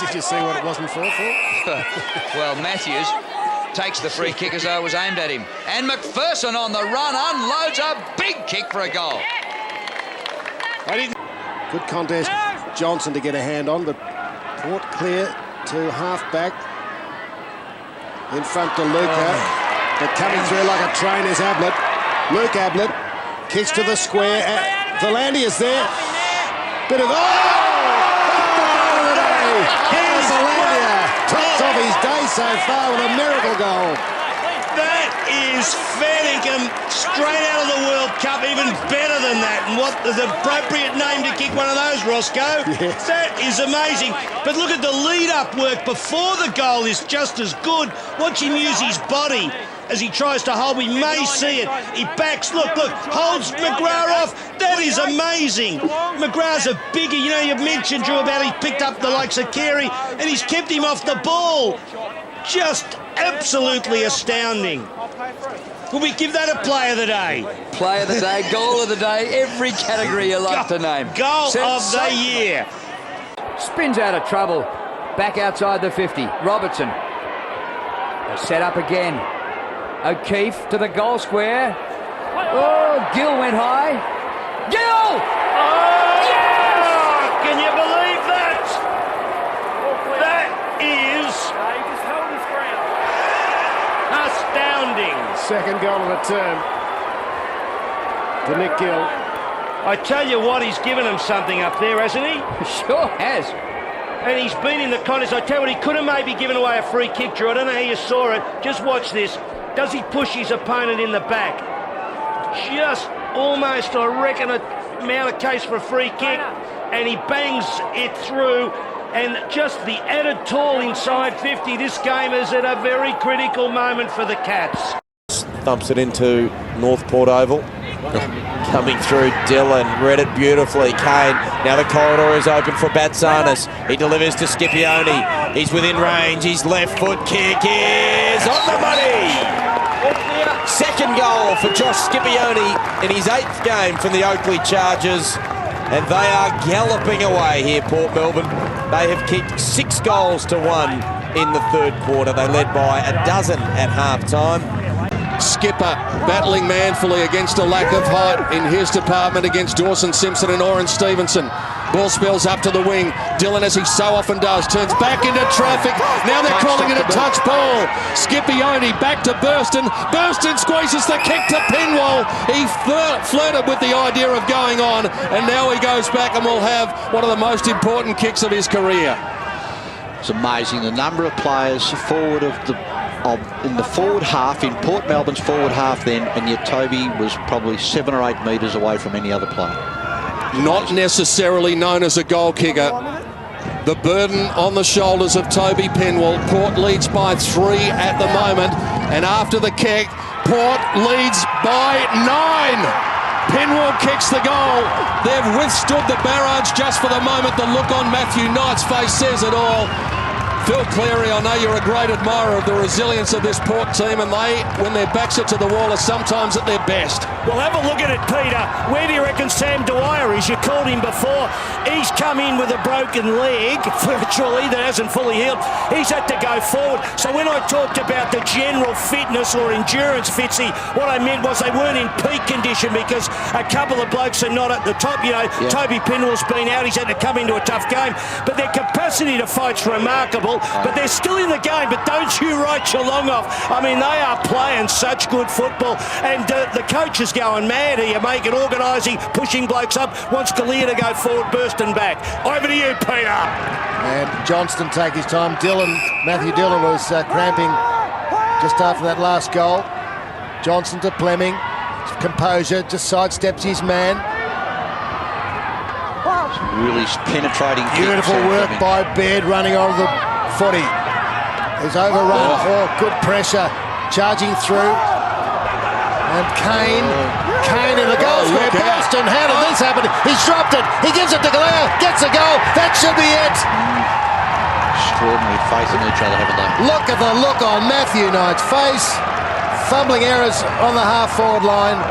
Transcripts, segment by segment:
Did you see what it wasn't for? Well, Matthews takes the free kick as though it was aimed at him. And McPherson on the run unloads a big kick for a goal. Good contest, Johnson to get a hand on, but Port clear to half-back. In front to Luca, but coming through like a train is Ablett. Luke Ablett kicks to the square. Volandia's there. Bit of... Here's Volandia. Tops off his day so far with a miracle goal. That is Fairlingham straight out of the World Cup, even better than that. And what the appropriate name to kick one of those, Roscoe? Yes. That is amazing. But look at the lead-up work before the goal is just as good. Watch him use his body as he tries to hold. We may see it. He backs, look, holds McGrath off. That is amazing. McGrath's a bigger, you know, you mentioned, Drew, about he picked up the likes of Carey, and he's kept him off the ball. Just absolutely astounding. Will we give that a play of the day? Play of the day, goal of the day, every category you like to name. Goal of the year. Spins out of trouble. Back outside the 50. Robertson. They're set up again. O'Keefe to the goal square. Oh, Gill went high. Gill! Oh, yes! Can you believe that? That is astounding. Second goal of the term to Nick Gill. I tell you what, he's given him something up there, hasn't he? Sure has. And he's been in the contest. I tell you what, he could have maybe given away a free kick, Drew. I don't know how you saw it. Just watch this. Does he push his opponent in the back? Just almost, I reckon, a amount of case for a free kick. And he bangs it through. And just the added toll inside 50. This game is at a very critical moment for the Cats. Thumps it into Northport Oval. Coming through, Dillon read it beautifully. Kane, now the corridor is open for Batsanis. He delivers to Scipione. He's within range. His left foot kick is on the money. Second goal for Josh Scipione in his 8th game from the Oakley Chargers. And they are galloping away here, Port Melbourne. They have kicked 6 goals to 1 in the 3rd quarter. They led by a dozen at half-time. Skipper battling manfully against a lack of height in his department against Dawson Simpson and Oren Stevenson. Ball spills up to the wing. Dillon, as he so often does, turns back into traffic. Now they're calling it a touch ball. Scipione back to Burston. Burston squeezes the kick to Pinwall. He flirted with the idea of going on, and now he goes back and will have one of the most important kicks of his career. It's amazing the number of players forward in the forward half, in Port Melbourne's forward half then, and yet Toby was probably 7 or 8 metres away from any other player. Not necessarily known as a goal kicker. The burden on the shoulders of Toby Pinwall. Port leads by 3 at the moment, and after the kick, Port leads by 9. Pinwall kicks the goal. They've withstood the barrage just for the moment. The look on Matthew Knight's face says it all. Phil Cleary, I know you're a great admirer of the resilience of this Port team, and they, when their backs are to the wall, are sometimes at their best. Well, have a look at it, Peter. Where do you reckon Sam Dwyer is? You called him before. He's come in with a broken leg, virtually, that hasn't fully healed. He's had to go forward. So when I talked about the general fitness or endurance, Fitzy, what I meant was they weren't in peak condition because a couple of blokes are not at the top. You know, yeah. Toby Pinwall's been out. He's had to come into a tough game. But their capacity to fight's remarkable. But they're still in the game. But don't you write Geelong off. I mean, they are playing such good football. And the coach is going mad here, making organising, pushing blokes up, wants Galea to go forward, bursting back. Over to you, Peter. And Johnston take his time. Matthew Dillon was cramping just after that last goal. Johnson to Fleming. Composure, just sidesteps his man. Really penetrating. Beautiful work by Baird running on the footy. He's overrun. Oh, good pressure. Charging through. And Kane in the goal square. Boston, how did this happen? He's dropped it. He gives it to Galea. Gets a goal. That should be it. Extraordinary facing each other, haven't they? Look at the look on Matthew Knight's face. Fumbling errors on the half-forward line.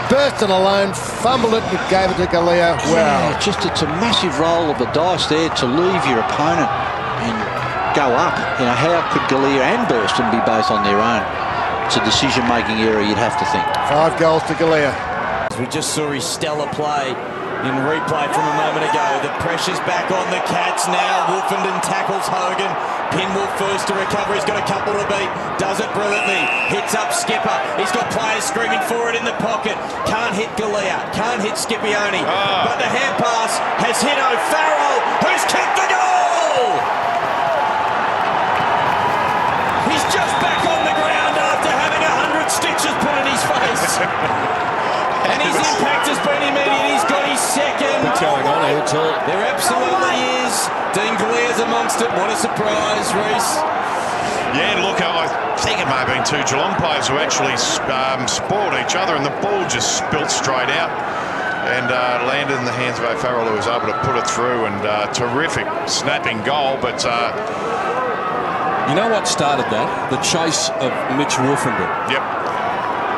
Burton alone fumbled it but gave it to Galea. Wow. Yeah, just it's a massive roll of the dice there to leave your opponent and go up. You know, how could Galea and Burston be both on their own? It's a decision-making area, you'd have to think. 5 goals to Galea. We just saw his stellar play in replay from a moment ago. The pressure's back on the Cats now. Wolfenden tackles Hogan. Pinwell first to recover. He's got a couple to beat. Does it brilliantly. Hits up Skipper. He's got players screaming for it in the pocket. Can't hit Galea. Can't hit Scipione. But the hand pass has hit O'Farrell, who's kicked the goal! He's just back on the ground after having 100 stitches put in his face. And his impact has been immediate. He's got his second. What's going on here, too? There absolutely is. Dean Galea's amongst it. What a surprise, Reece. Yeah, look, I think it may have been 2 Geelong players who actually spoiled each other, and the ball just spilt straight out and landed in the hands of O'Farrell, who was able to put it through, and terrific snapping goal. But you know what started that? The chase of Mitch Wolfenden. Yep.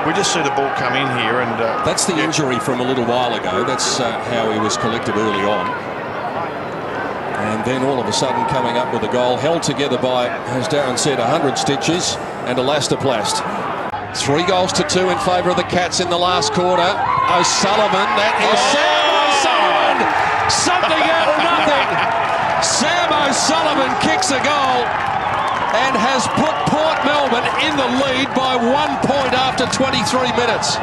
We just see the ball come in here, and that's the injury from a little while ago. That's how he was collected early on. And then all of a sudden coming up with a goal, held together by, as Darren said, 100 stitches and elastoplast. 3 goals to 2 in favour of the Cats in the last quarter. O'Sullivan, that is Sam O'Sullivan! Something out of nothing! Sam O'Sullivan kicks a goal and has put Port Melbourne in the lead by 1 point after 23 minutes.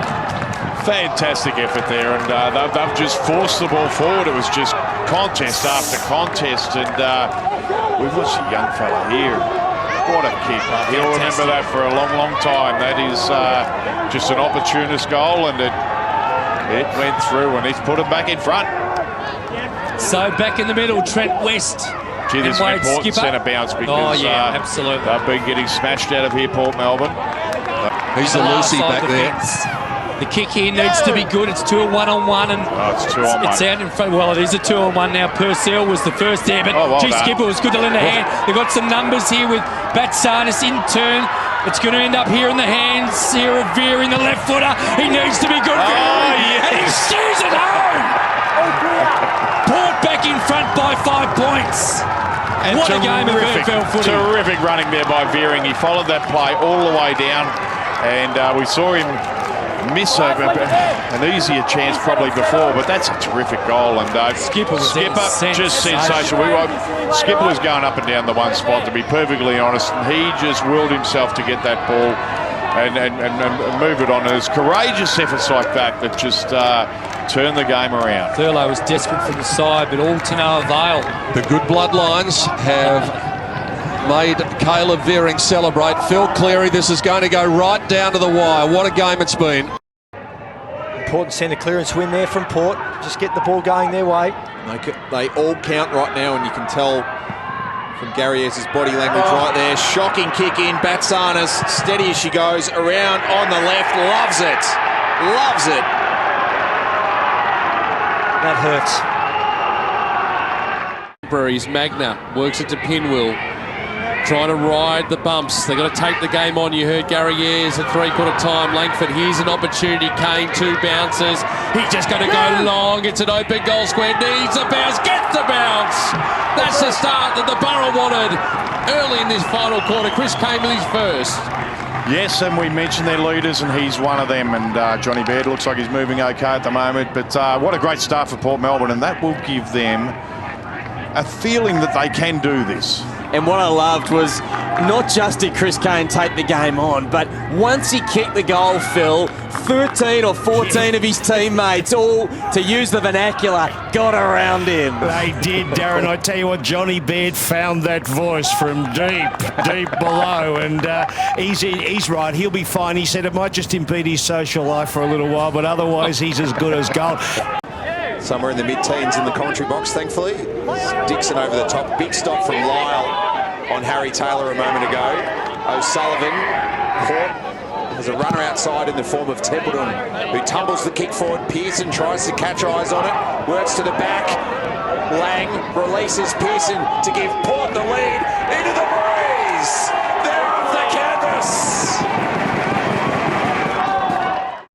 fantastic effort there, and they've just forced the ball forward. It was just contest after contest, and we've watched a young fella here. What a kick. He'll remember that for a long, long time. That is just an opportunist goal, and it went through, and he's put it back in front. So back in the middle, Trent West. Gee, this is an important centre bounce because absolutely. They've been getting smashed out of here, Port Melbourne. He's the Lucy back there. The kick here needs to be good. It's 2 1-on-1, and it's 2-on-1. It's out in front. Well, it is a 2-on-1 now. Purcell was the first there, but Skipper was good to lend a hand. They've got some numbers here with Batsanis in turn. It's going to end up here in the hands here of Veer in the left footer. He needs to be good. And he steers it home. Port back in front by 5 points. And what a game of VFL footy. Terrific running there by Veering. He followed that play all the way down, and we saw him miss an easier chance probably before, but that's a terrific goal. And Skipper just sensational. Skipper was going up and down the one spot, to be perfectly honest, and he just willed himself to get that ball and move it on. And it's courageous efforts like that just turn the game around. Thurlow was desperate for the side, but all to no avail. The good bloodlines have made Caleb Veering celebrate. Phil Cleary, this is going to go right down to the wire. What a game it's been. Important centre clearance win there from Port. Just get the ball going their way. They all count right now, and you can tell from Gary Ayres' body language right there. Shocking kick in. Batsanis, steady as she goes, around on the left. Loves it. Loves it. That hurts. Temporaries, Magna works it to Pinwell. Trying to ride the bumps. They've got to take the game on. You heard Gary Ayres at 3/4 time. Langford, here's an opportunity. Kane, 2 bounces. He's just going to go long. It's an open goal square. Needs a bounce. Gets the bounce. That's the start that the Borough wanted early in this final quarter. Chris Kane with his first. Yes, and we mentioned their leaders, and he's one of them. And Johnny Baird looks like he's moving okay at the moment. But what a great start for Port Melbourne, and that will give them a feeling that they can do this. And what I loved was not just did Chris Kane take the game on, but once he kicked the goal, Phil, 13 or 14 of his teammates, all, to use the vernacular, got around him. They did, Darren. I tell you what, Johnny Baird found that voice from deep below, and he's right. He'll be fine. He said it might just impede his social life for a little while, but otherwise he's as good as gold. Somewhere in the mid-teens in the commentary box, thankfully. Dixon over the top. Big stop from Lyle on Harry Taylor a moment ago. O'Sullivan. Port has a runner outside in the form of Templeton, who tumbles the kick forward. Pearson tries to catch eyes on it. Works to the back. Lang releases Pearson to give Port the lead into the breeze.